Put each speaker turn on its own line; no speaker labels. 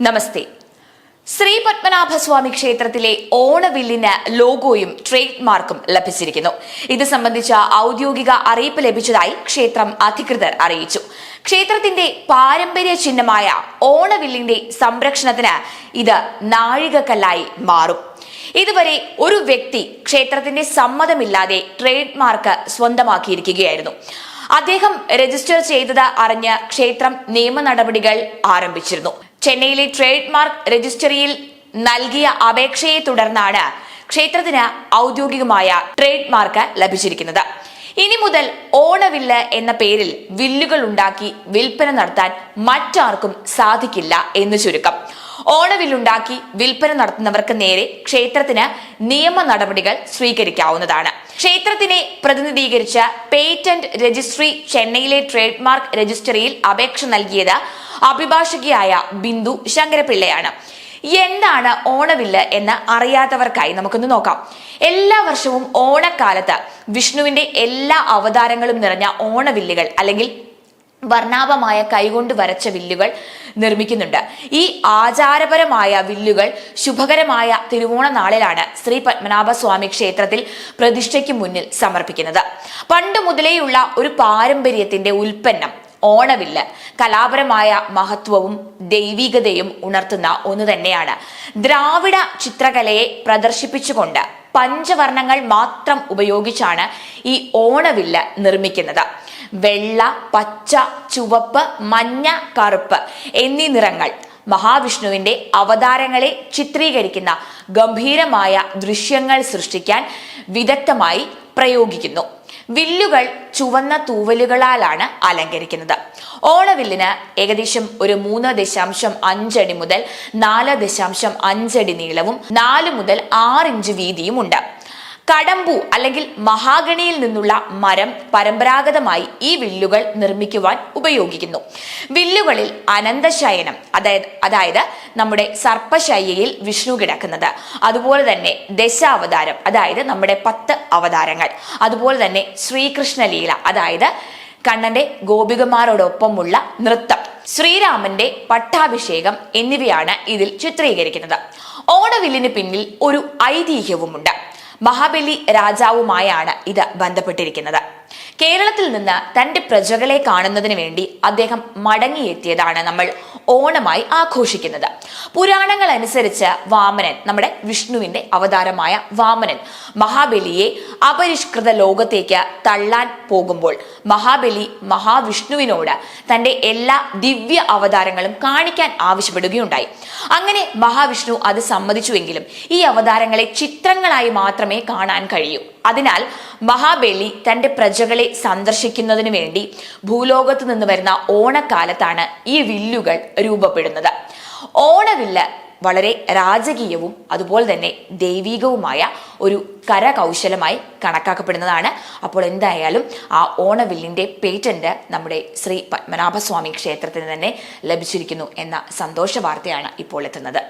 നമസ്തേ. ശ്രീ പത്മനാഭസ്വാമി ക്ഷേത്രത്തിലെ ഓണവില്ലിന് ലോഗോയും ട്രേഡ് മാർക്കും ലഭിച്ചിരിക്കുന്നു. ഇത് സംബന്ധിച്ച ഔദ്യോഗിക അറിയിപ്പ് ലഭിച്ചതായി ക്ഷേത്രം അധികൃതർ അറിയിച്ചു. ക്ഷേത്രത്തിന്റെ പാരമ്പര്യ ചിഹ്നമായ ഓണവില്ലിന്റെ സംരക്ഷണത്തിന് ഇത് നാഴികക്കല്ലായി മാറും. ഇതുവരെ ഒരു വ്യക്തി ക്ഷേത്രത്തിന്റെ സമ്മതമില്ലാതെ ട്രേഡ് മാർക്ക് സ്വന്തമാക്കിയിരിക്കുകയായിരുന്നു. അദ്ദേഹം രജിസ്റ്റർ ചെയ്തത് അറിഞ്ഞ് ക്ഷേത്രം നിയമ നടപടികൾ ആരംഭിച്ചിരുന്നു. ചെന്നൈയിലെ ട്രേഡ് മാർക്ക് രജിസ്ട്രിയിൽ നൽകിയ അപേക്ഷയെ തുടർന്നാണ് ക്ഷേത്രത്തിന് ഔദ്യോഗികമായ ട്രേഡ് മാർക്ക് ലഭിച്ചിരിക്കുന്നത്. ഇനി മുതൽ ഓണവില്ല് എന്ന പേരിൽ വില്ലുകൾ ഉണ്ടാക്കി വിൽപ്പന നടത്താൻ മറ്റാർക്കും സാധിക്കില്ല എന്ന് ചുരുക്കം. ഓണവില്ലുണ്ടാക്കി വിൽപ്പന നടത്തുന്നവർക്ക് നേരെ ക്ഷേത്രത്തിന് നിയമ നടപടികൾ സ്വീകരിക്കാവുന്നതാണ്. ക്ഷേത്രത്തിനെ പ്രതിനിധീകരിച്ച പേറ്റന്റ് രജിസ്ട്രി ചെന്നൈയിലെ ട്രേഡ് മാർക്ക് രജിസ്ട്രിയിൽ അപേക്ഷ നൽകിയത് അഭിഭാഷകയായ ബിന്ദു ശങ്കരപിള്ളയാണ്. എന്താണ് ഓണവില്ല് എന്ന് അറിയാത്തവർക്കായി നമുക്കൊന്ന് നോക്കാം. എല്ലാ വർഷവും ഓണക്കാലത്ത് വിഷ്ണുവിന്റെ എല്ലാ അവതാരങ്ങളും നിറഞ്ഞ ഓണവില്ലുകൾ അല്ലെങ്കിൽ വർണ്ണാഭമായ കൈകൊണ്ട് വരച്ച വില്ലുകൾ നിർമ്മിക്കുന്നുണ്ട്. ഈ ആചാരപരമായ വില്ലുകൾ ശുഭകരമായ തിരുവോണ നാളിലാണ് ശ്രീ പത്മനാഭസ്വാമി ക്ഷേത്രത്തിൽ പ്രതിഷ്ഠയ്ക്ക് മുന്നിൽ സമർപ്പിക്കുന്നത്. പണ്ട് മുതലേയുള്ള ഒരു പാരമ്പര്യത്തിന്റെ ഉൽപ്പന്നം ഓണവില്ല് കലാപരമായ മഹത്വവും ദൈവികതയും ഉണർത്തുന്ന ഒന്ന് തന്നെയാണ്. ദ്രാവിഡ ചിത്രകലയെ പ്രദർശിപ്പിച്ചുകൊണ്ട് പഞ്ചവർണ്ണങ്ങൾ മാത്രം ഉപയോഗിച്ചാണ് ഈ ഓണവില്ല് നിർമ്മിക്കുന്നത്. വെള്ള, പച്ച, ചുവപ്പ്, മഞ്ഞ, കറുപ്പ് എന്നീ നിറങ്ങൾ മഹാവിഷ്ണുവിന്റെ അവതാരങ്ങളെ ചിത്രീകരിക്കുന്ന ഗംഭീരമായ ദൃശ്യങ്ങൾ സൃഷ്ടിക്കാൻ വിദഗ്ധമായി പ്രയോഗിക്കുന്നു. വില്ലുകൾ ചുവന്ന തൂവലുകളാലാണ് അലങ്കരിക്കുന്നത്. ഓണവില്ലിന് ഏകദേശം ഒരു 3.5 അടി മുതൽ 4.5 അടി നീളവും 4 മുതൽ 6 ഇഞ്ച് വീതിയും ഉണ്ട്. കടമ്പു അല്ലെങ്കിൽ മഹാഗണിയിൽ നിന്നുള്ള മരം പരമ്പരാഗതമായി ഈ വില്ലുകൾ നിർമ്മിക്കുവാൻ ഉപയോഗിക്കുന്നു. വില്ലുകളിൽ അനന്തശയനം അതായത് നമ്മുടെ സർപ്പശയ്യയിൽ വിഷ്ണു കിടക്കുന്നത്, അതുപോലെ തന്നെ ദശാവതാരം അതായത് നമ്മുടെ 10 അവതാരങ്ങൾ, അതുപോലെ തന്നെ ശ്രീകൃഷ്ണലീല അതായത് കണ്ണന്റെ ഗോപികമാരോടൊപ്പമുള്ള നൃത്തം, ശ്രീരാമന്റെ പട്ടാഭിഷേകം എന്നിവയാണ് ഇതിൽ ചിത്രീകരിക്കുന്നത്. ഓണവില്ലിന് പിന്നിൽ ഒരു ഐതിഹ്യവുമുണ്ട്. മഹാബലി രാജാവുമായാണ് ഇത് ബന്ധപ്പെട്ടിരിക്കുന്നത്. കേരളത്തിൽ നിന്ന് തന്റെ പ്രജകളെ കാണുന്നതിന് വേണ്ടി അദ്ദേഹം മടങ്ങിയെത്തിയതാണ് നമ്മൾ ഓണമായി ആഘോഷിക്കുന്നത്. പുരാണങ്ങൾ അനുസരിച്ച് വാമനൻ, നമ്മുടെ വിഷ്ണുവിന്റെ അവതാരമായ വാമനൻ, മഹാബലിയെ അപരിഷ്കൃത ലോകത്തേക്ക് തള്ളാൻ പോകുമ്പോൾ മഹാബലി മഹാവിഷ്ണുവിനോട് തന്റെ എല്ലാ ദിവ്യ അവതാരങ്ങളും കാണിക്കാൻ ആവശ്യപ്പെടുകയുണ്ടായി. അങ്ങനെ മഹാവിഷ്ണു അത് സമ്മതിച്ചുവെങ്കിലും ഈ അവതാരങ്ങളെ ചിത്രങ്ങളായി മാത്രമേ കാണാൻ കഴിയൂ. അതിനാൽ മഹാബലി തന്റെ പ്രജകളെ സന്ദർശിക്കുന്നതിന് വേണ്ടി ഭൂലോകത്ത് നിന്ന് വരുന്ന ഓണക്കാലത്താണ് ഈ വില്ലുകൾ രൂപപ്പെടുന്നത്. ഓണവില്ല് വളരെ രാജകീയവും അതുപോലെ തന്നെ ദൈവികവുമായ ഒരു കരകൗശലമായി കണക്കാക്കപ്പെടുന്നതാണ്. അപ്പോൾ എന്തായാലും ആ ഓണവില്ലിന്റെ പേറ്റന്റ് നമ്മുടെ ശ്രീ പത്മനാഭസ്വാമി ക്ഷേത്രത്തിന് തന്നെ ലഭിച്ചിരിക്കുന്നു എന്ന സന്തോഷ വാർത്തയാണ് ഇപ്പോൾ എത്തുന്നത്.